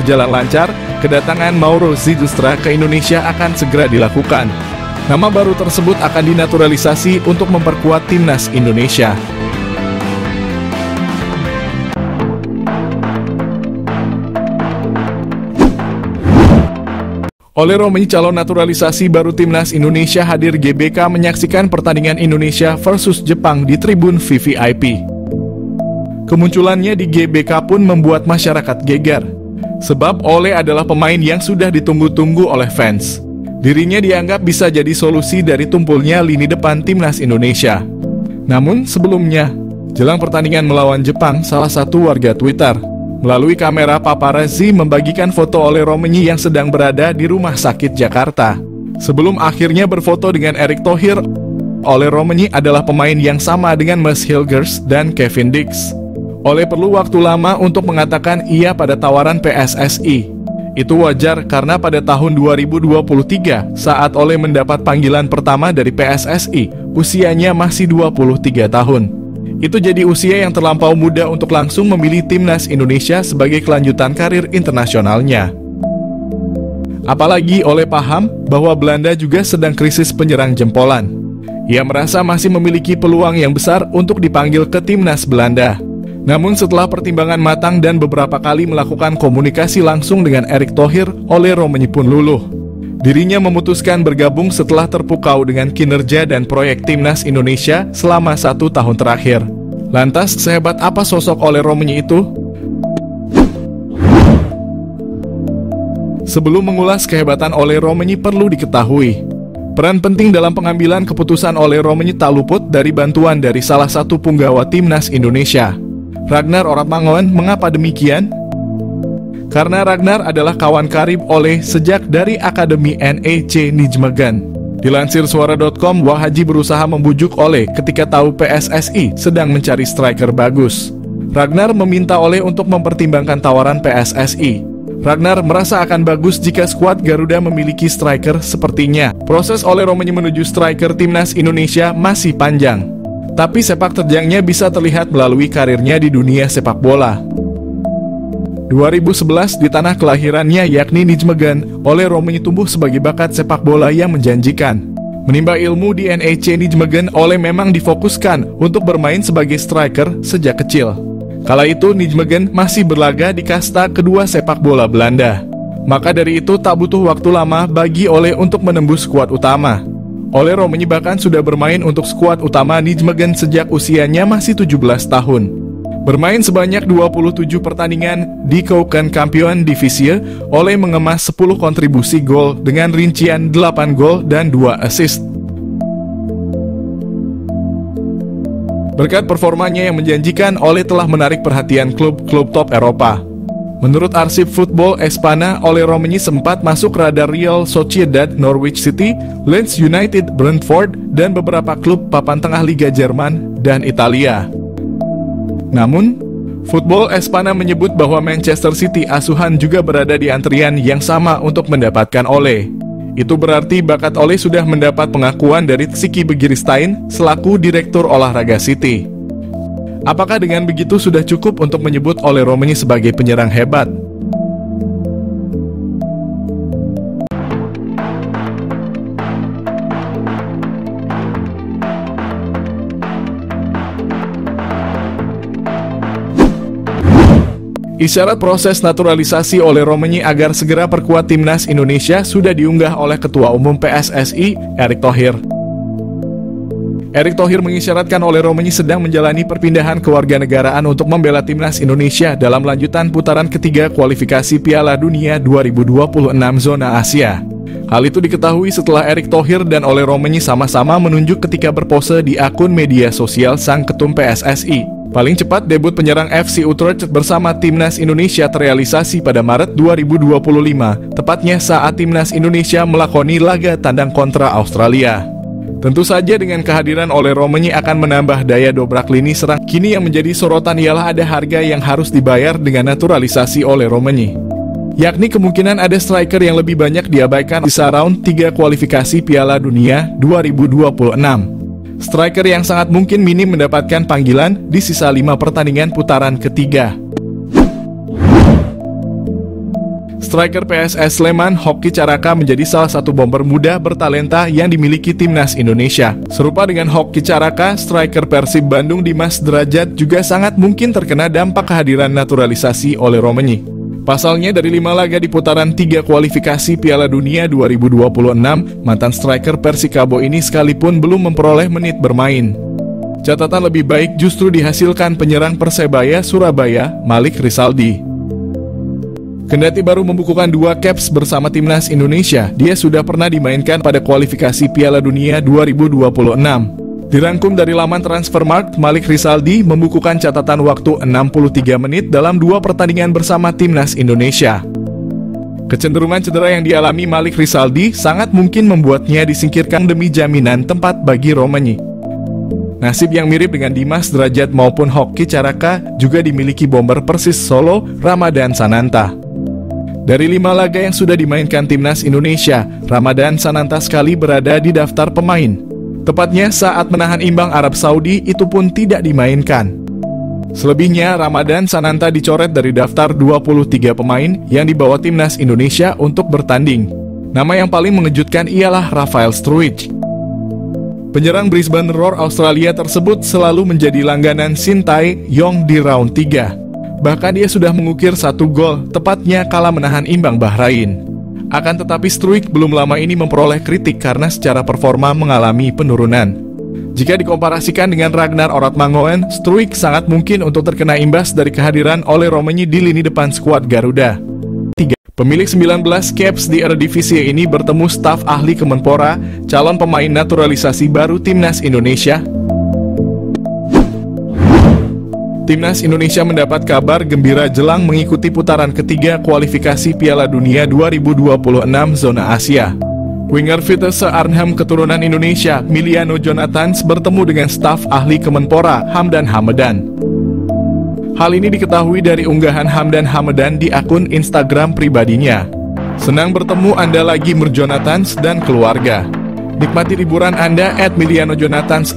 berjalan lancar, kedatangan Mauro Zidustra ke Indonesia akan segera dilakukan. Nama baru tersebut akan dinaturalisasi untuk memperkuat timnas Indonesia. Ole Romenyi, calon naturalisasi baru timnas Indonesia, hadir GBK menyaksikan pertandingan Indonesia versus Jepang di tribun VVIP. Kemunculannya di GBK pun membuat masyarakat geger, sebab Ole adalah pemain yang sudah ditunggu-tunggu oleh fans. Dirinya dianggap bisa jadi solusi dari tumpulnya lini depan timnas Indonesia. Namun sebelumnya, jelang pertandingan melawan Jepang, salah satu warga Twitter melalui kamera paparazzi membagikan foto Ole Romenyi yang sedang berada di rumah sakit Jakarta. Sebelum akhirnya berfoto dengan Erick Thohir, Ole Romenyi adalah pemain yang sama dengan Mads Hilgers dan Kevin Dix. Ole perlu waktu lama untuk mengatakan iya pada tawaran PSSI. Itu wajar karena pada tahun 2023, saat Ole mendapat panggilan pertama dari PSSI, usianya masih 23 tahun. Itu jadi usia yang terlampau muda untuk langsung memilih timnas Indonesia sebagai kelanjutan karir internasionalnya. Apalagi Ole paham bahwa Belanda juga sedang krisis penyerang jempolan. Ia merasa masih memiliki peluang yang besar untuk dipanggil ke timnas Belanda. Namun setelah pertimbangan matang dan beberapa kali melakukan komunikasi langsung dengan Erick Thohir, Ole Romenyi pun luluh. Dirinya memutuskan bergabung setelah terpukau dengan kinerja dan proyek timnas Indonesia selama 1 tahun terakhir. Lantas, sehebat apa sosok Ole Romenyi itu? Sebelum mengulas kehebatan Ole Romenyi, perlu diketahui, peran penting dalam pengambilan keputusan Ole Romenyi tak luput dari bantuan dari salah satu punggawa timnas Indonesia, Ragnar Oratmangoen. Mengapa demikian? Karena Ragnar adalah kawan karib Ole sejak dari Akademi NEC Nijmegen. Dilansir suara.com, Wahaji berusaha membujuk Ole ketika tahu PSSI sedang mencari striker bagus. Ragnar meminta Ole untuk mempertimbangkan tawaran PSSI. Ragnar merasa akan bagus jika skuad Garuda memiliki striker sepertinya. Proses Ole Romenyi menuju striker timnas Indonesia masih panjang, tapi sepak terjangnya bisa terlihat melalui karirnya di dunia sepak bola. 2011, di tanah kelahirannya yakni Nijmegen, Ole Romenyi tumbuh sebagai bakat sepak bola yang menjanjikan. Menimba ilmu di NEC Nijmegen, Ole memang difokuskan untuk bermain sebagai striker sejak kecil. Kala itu Nijmegen masih berlaga di kasta kedua sepak bola Belanda. Maka dari itu tak butuh waktu lama bagi Ole untuk menembus skuad utama. Ole Romenyi bahkan sudah bermain untuk skuad utama Nijmegen sejak usianya masih 17 tahun. Bermain sebanyak 27 pertandingan di Keukenkampioen Divisie, Ole mengemas 10 kontribusi gol dengan rincian 8 gol dan 2 assist. Berkat performanya yang menjanjikan, Ole telah menarik perhatian klub-klub top Eropa. Menurut arsip Football Espana, Ole Romenyi sempat masuk radar Real Sociedad, Norwich City, Leeds United, Brentford, dan beberapa klub papan tengah Liga Jerman dan Italia. Namun, Football Espana menyebut bahwa Manchester City asuhan juga berada di antrian yang sama untuk mendapatkan Ole. Itu berarti bakat Ole sudah mendapat pengakuan dari Siki Begiristain selaku Direktur Olahraga City. Apakah dengan begitu sudah cukup untuk menyebut Ole Romenyi sebagai penyerang hebat? Isyarat proses naturalisasi Ole Romenyi agar segera perkuat timnas Indonesia sudah diunggah oleh Ketua Umum PSSI, Erick Thohir. Erick Thohir mengisyaratkan Ole Romenyi sedang menjalani perpindahan kewarganegaraan untuk membela timnas Indonesia dalam lanjutan putaran ketiga kualifikasi Piala Dunia 2026 zona Asia. Hal itu diketahui setelah Erick Thohir dan Ole Romenyi sama-sama menunjuk ketika berpose di akun media sosial sang ketum PSSI. Paling cepat debut penyerang FC Utrecht bersama timnas Indonesia terrealisasi pada Maret 2025, tepatnya saat timnas Indonesia melakoni laga tandang kontra Australia. Tentu saja dengan kehadiran Ole Romenyi akan menambah daya dobrak lini serang. Kini yang menjadi sorotan ialah ada harga yang harus dibayar dengan naturalisasi Ole Romenyi, yakni kemungkinan ada striker yang lebih banyak diabaikan di sisa round 3 kualifikasi Piala Dunia 2026. Striker yang sangat mungkin minim mendapatkan panggilan di sisa 5 pertandingan putaran ketiga. Striker PSS Sleman, Hoki Caraka menjadi salah satu bomber muda bertalenta yang dimiliki timnas Indonesia. Serupa dengan Hoki Caraka, striker Persib Bandung Dimas Derajat juga sangat mungkin terkena dampak kehadiran naturalisasi oleh Romagnoli. Pasalnya dari 5 laga di putaran 3 kualifikasi Piala Dunia 2026, mantan striker Persikabo ini sekalipun belum memperoleh menit bermain. Catatan lebih baik justru dihasilkan penyerang Persebaya Surabaya, Malik Rizaldi. Kendati baru membukukan 2 caps bersama timnas Indonesia, dia sudah pernah dimainkan pada kualifikasi Piala Dunia 2026. Dirangkum dari laman Transfermarkt, Malik Rizaldi membukukan catatan waktu 63 menit dalam 2 pertandingan bersama timnas Indonesia. Kecenderungan cedera yang dialami Malik Rizaldi sangat mungkin membuatnya disingkirkan demi jaminan tempat bagi Romagnoli. Nasib yang mirip dengan Dimas Derajat maupun Hoki Caraka juga dimiliki bomber Persis Solo, Ramadan Sananta. Dari 5 laga yang sudah dimainkan timnas Indonesia, Ramadan Sananta sekali berada di daftar pemain. Tepatnya saat menahan imbang Arab Saudi, itu pun tidak dimainkan. Selebihnya, Ramadan Sananta dicoret dari daftar 23 pemain yang dibawa timnas Indonesia untuk bertanding. Nama yang paling mengejutkan ialah Rafael Struijk. Penyerang Brisbane Roar Australia tersebut selalu menjadi langganan Shin Tae-yong di round 3. Bahkan dia sudah mengukir 1 gol, tepatnya kala menahan imbang Bahrain. Akan tetapi Struijk belum lama ini memperoleh kritik karena secara performa mengalami penurunan. Jika dikomparasikan dengan Ragnar Oratmangoen, Struijk sangat mungkin untuk terkena imbas dari kehadiran oleh Romagnoli di lini depan skuad Garuda. Pemilik 19 caps di Eredivisie ini bertemu staf ahli Kemenpora, calon pemain naturalisasi baru timnas Indonesia. Timnas Indonesia mendapat kabar gembira jelang mengikuti putaran ketiga kualifikasi Piala Dunia 2026 zona Asia. Winger Vitesse Arnhem keturunan Indonesia, Miliano Jonathans bertemu dengan staf ahli Kemenpora, Hamdan Hamedan. Hal ini diketahui dari unggahan Hamdan Hamedan di akun Instagram pribadinya. Senang bertemu Anda lagi Jonathans dan keluarga. Nikmati liburan Anda @milianojonathans_,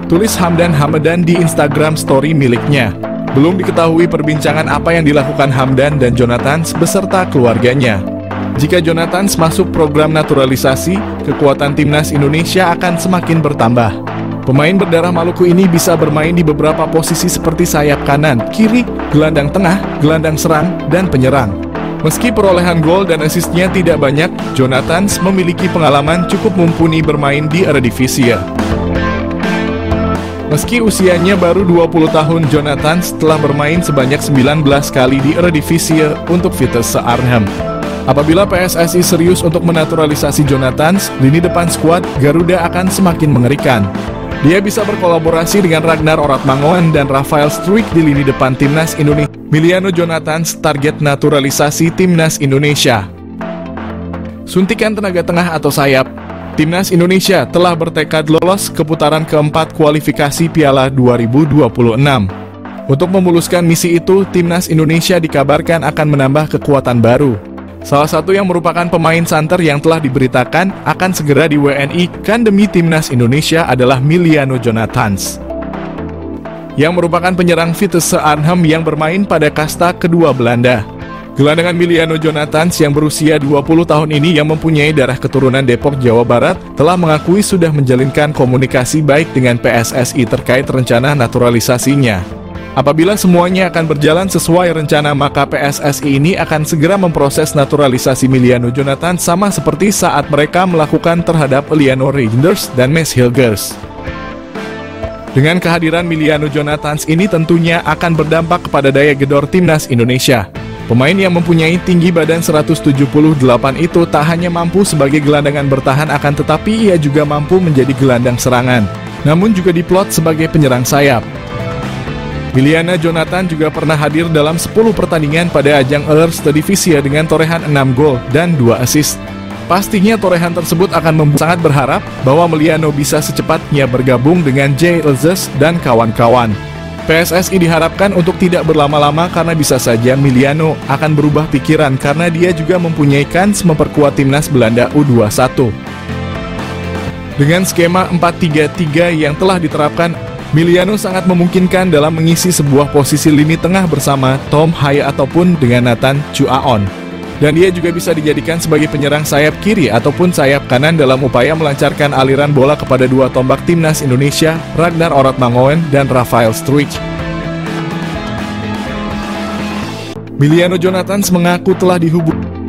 tulis Hamdan Hamedan di Instagram story miliknya. Belum diketahui perbincangan apa yang dilakukan Hamdan dan Jonathans beserta keluarganya. Jika Jonathans masuk program naturalisasi, kekuatan timnas Indonesia akan semakin bertambah. Pemain berdarah Maluku ini bisa bermain di beberapa posisi seperti sayap kanan, kiri, gelandang tengah, gelandang serang, dan penyerang. Meski perolehan gol dan asisnya tidak banyak, Jonathans memiliki pengalaman cukup mumpuni bermain di Eredivisie. Meski usianya baru 20 tahun, Jonathans telah bermain sebanyak 19 kali di Eredivisie untuk Vitesse Arnhem. Apabila PSSI serius untuk menaturalisasi Jonathans, lini depan skuad Garuda akan semakin mengerikan. Dia bisa berkolaborasi dengan Ragnar Oratmangoen dan Rafael Struijk di lini depan timnas Indonesia. Miliano Jonathans target naturalisasi timnas Indonesia. Suntikan tenaga tengah atau sayap. Timnas Indonesia telah bertekad lolos ke putaran keempat kualifikasi Piala 2026. Untuk memuluskan misi itu, timnas Indonesia dikabarkan akan menambah kekuatan baru. Salah satu yang merupakan pemain santer yang telah diberitakan akan segera di WNI-kan demi timnas Indonesia adalah Miliano Jonathans, yang merupakan penyerang Vitesse Arnhem yang bermain pada kasta kedua Belanda. Gelandangan Miliano Jonathans yang berusia 20 tahun ini yang mempunyai darah keturunan Depok, Jawa Barat, telah mengakui sudah menjalinkan komunikasi baik dengan PSSI terkait rencana naturalisasinya. Apabila semuanya akan berjalan sesuai rencana, maka PSSI ini akan segera memproses naturalisasi Miliano Jonathans sama seperti saat mereka melakukan terhadap Eleanor Reinders dan Mads Hilgers. Dengan kehadiran Miliano Jonathans ini tentunya akan berdampak kepada daya gedor timnas Indonesia. Pemain yang mempunyai tinggi badan 178 itu tak hanya mampu sebagai gelandangan bertahan, akan tetapi ia juga mampu menjadi gelandang serangan, namun juga diplot sebagai penyerang sayap. Miliano Jonathans juga pernah hadir dalam 10 pertandingan pada ajang Eredivisie dengan torehan 6 gol dan 2 assist. Pastinya torehan tersebut akan membuat sangat berharap bahwa Miliano bisa secepatnya bergabung dengan Jay Elzes dan kawan-kawan. PSSI diharapkan untuk tidak berlama-lama karena bisa saja Miliano akan berubah pikiran karena dia juga mempunyai kans memperkuat timnas Belanda U21. Dengan skema 4-3-3 yang telah diterapkan, Miliano sangat memungkinkan dalam mengisi sebuah posisi lini tengah bersama Tom Haye ataupun dengan Nathan Chuaon. Dan dia juga bisa dijadikan sebagai penyerang sayap kiri ataupun sayap kanan dalam upaya melancarkan aliran bola kepada dua tombak timnas Indonesia, Ragnar Orotmangoen dan Rafael Struijk. Biliano Jonathans mengaku telah dihubungi.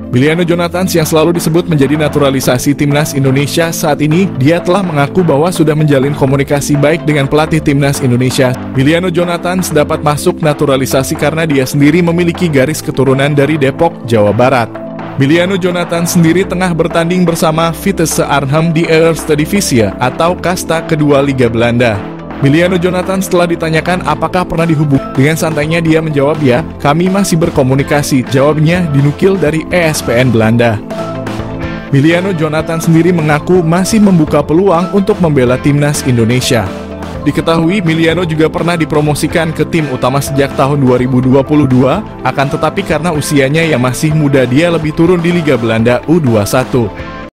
Biliano Jonathans yang selalu disebut menjadi naturalisasi timnas Indonesia saat ini, dia telah mengaku bahwa sudah menjalin komunikasi baik dengan pelatih timnas Indonesia. Biliano Jonathans dapat masuk naturalisasi karena dia sendiri memiliki garis keturunan dari Depok, Jawa Barat. Biliano Jonathans sendiri tengah bertanding bersama Vitesse Arnhem di Eerste Divisie atau kasta kedua Liga Belanda. Biliano Jonathans setelah ditanyakan apakah pernah dihubungi, dengan santainya dia menjawab, "Ya, kami masih berkomunikasi," jawabnya dinukil dari ESPN Belanda. Biliano Jonathans sendiri mengaku masih membuka peluang untuk membela timnas Indonesia. Diketahui Biliano juga pernah dipromosikan ke tim utama sejak tahun 2022, akan tetapi karena usianya yang masih muda dia lebih turun di Liga Belanda U21.